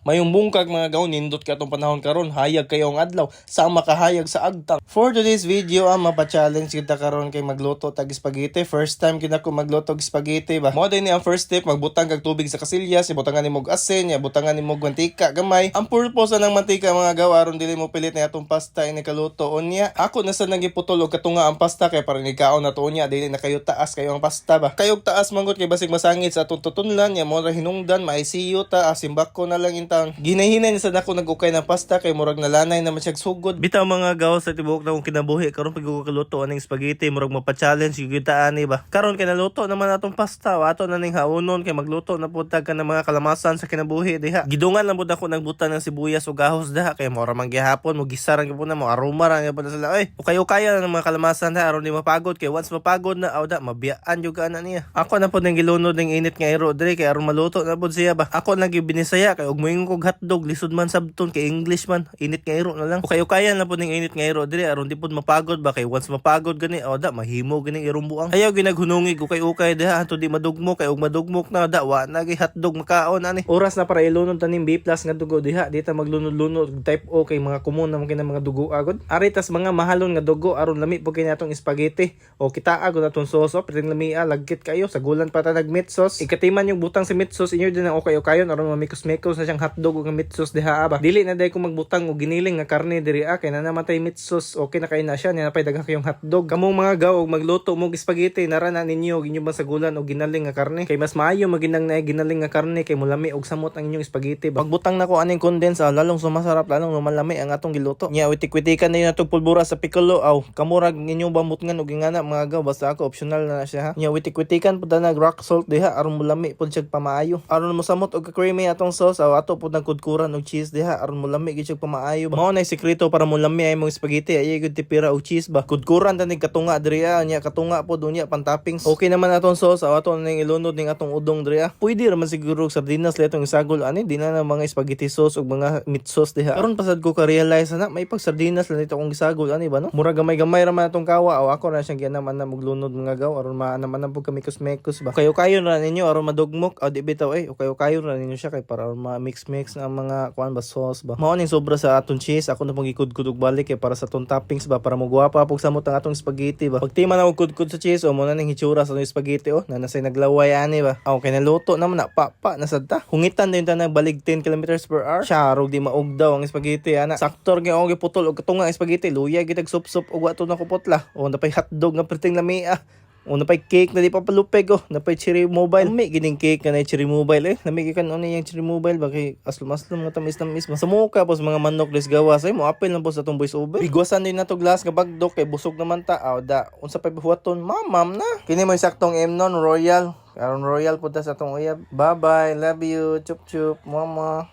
Mayong bungkag mga gaw, nindot ka itong panahon karon, hayag kayo ang adlaw, sa makahayag sa agtang. For today's video, mapa-challenge kita karon kay magluto tag spaghetti. First time kita ko magluto og spaghetti ba. Mo din ni ang first step, magbutang kag tubig sa kasilyas, ibutangan nimo og asin, ibutangan nimo og mantika gamay. Ang purpose ng mantika mga gaw aron dili mo pilit na atong pasta ini kaluto unya. Ako na sa nagiputol og katunga ang pasta kay para nikaon na to unya, dili na kayo taas kayo ang pasta ba. Kayog taas mangot kay basig masangit sa atong tutunlan, ya mo ra hinungdan maisiyo ta asimbako na lang intang. Ginahinay sa nako nagukay ng pasta kay murag nalanay na masyag sugod. Bitaw mga gaw sa tibuok na akong kinabuhi karon pag kaluto aning spaghetti murag mapa-challenge yung kita ani ba. Karon kay naluto naman atong pasta, ato na ning haunon kay magluto na pud tag ka ng mga kalamasan sa kinabuhi diha. Gidungan lang pud ako nagbutan ng sibuyas ug gahos diha kay mura man gihapon mo gisarang gyud na mo aroma ra gyud sila. Oy, ukay-ukaya ng mga kalamasan ha aron di mapagod kay once mapagod na awda mabiyaan jud ana niya. Ako na pud nang gilunod ning init nga iro diri kay aron maluto na pud siya ba. Ako nang gibinisaya kay og moingon kog hotdog lisod man sabton kay English man init nga iro na lang. Ukay-ukaya na pud ning init nga iro diri aron di pud mapagod ba kay once mapagod gani awda mahimo gani irumbuang. Ayaw ginaghunungig ukay-ukay diha ato di madugmo kay og madugmok na wa na gi hotdog makaon ani. Oras na para ilunod tanim B+ nga dugo diha dita maglunod-lunod type O kay mga kumon na kay mga dugo agod. Ari tas mga mahalon nga dugo aron lami pud kay natong spaghetti o kita agod atong sauce piting lamia lagkit kayo sa gulan pa ta nag meat sauce. Ikatiman yung butang si meat sauce inyo din ang ukay-ukayon aron mamikos-mikos na siyang hotdog ug meat sauce diha aba. Dili na day ko magbutang og giniling nga karne diri kay na namatay meat sauce okay na kay na siya na napay dagha kayong hotdog. Kamong mga gaw og magluto mo og spaghetti nara na ninyo og inyo ba sa gulan og ginaling nga karne kay mas maayo maginang na ginaling nga karne kay mulami og samot ang inyong spaghetti ba. Pagbutang nako aning condense lalong sumasarap lalong lumalami ang atong giluto. Nya witik-witikan na yun atong pulbura sa piccolo kamurag inyong bamutngan og ingana mga gaw basta ako optional na siya ha. Nya witik-witikan pud na rock salt diha aron mulami pud siya pamaayo. Aron mo samot og creamy atong sauce ato pud nagkudkuran og cheese diha aron mulami gid siya pamaayo. Mao na sekreto para mulami ay mong spaghetti ay gud tipira og cheese ba. Kudkuran tanig katunga diri nya katunga pud unya pan toppings. Okay naman atong sauce ato ning ilunod ning atong udong diri Pwede ra man siguro sardinas letong isagol ani di na mga spaghetti sauce ug mga meat sauce diha. Karon pasad ko ka-realize na may pag sardinas lang dito kung gisagol ani ba no. Mura gamay-gamay ra man atong kawa o ako ra siyang gianam na maglunod mga gaw aron maanaman pud kami kusmekos ba. Kayo-kayon ra ninyo aron madugmok di bitaw kayo-kayon ra ninyo siya kay para ma-mix-mix ang mga kuan ba sauce ba. Mao ning sobra sa aton cheese ako na pong gikudkod og balik kay para sa atong toppings ba para mogwapa pug samot ang atong spaghetti ba. Pagtima na og kudkod sa cheese mo na ning hitsura sa atong spaghetti na nasay naglaway ani ba. Okay naluto naman na papa nasadta. Hungitan din ta balik 10 km/h. Charog di maog daw ang spaghetti ana. Saktor gyud og giputol og katunga ang spaghetti luya gid ag sup-sup og wato na kupotla. O napay hotdog nga perting lamia. O napay cake na di pa palupeg napay cherry mobile. May gining cake na cherry mobile nami gikan oni yung cherry mobile ba kay aslum-aslum nga tamis-tamis ba. Sa muka pos mga manok des gawas mo apil na po sa atong voice over. Bigwasan din nato glass nga bagdok kay busog naman ta. Da unsa pay buhaton mamam na. Kini mo saktong Emnon Royal. Aron Royal punta sa atong uyab. Bye bye, love you, chup chup, mama.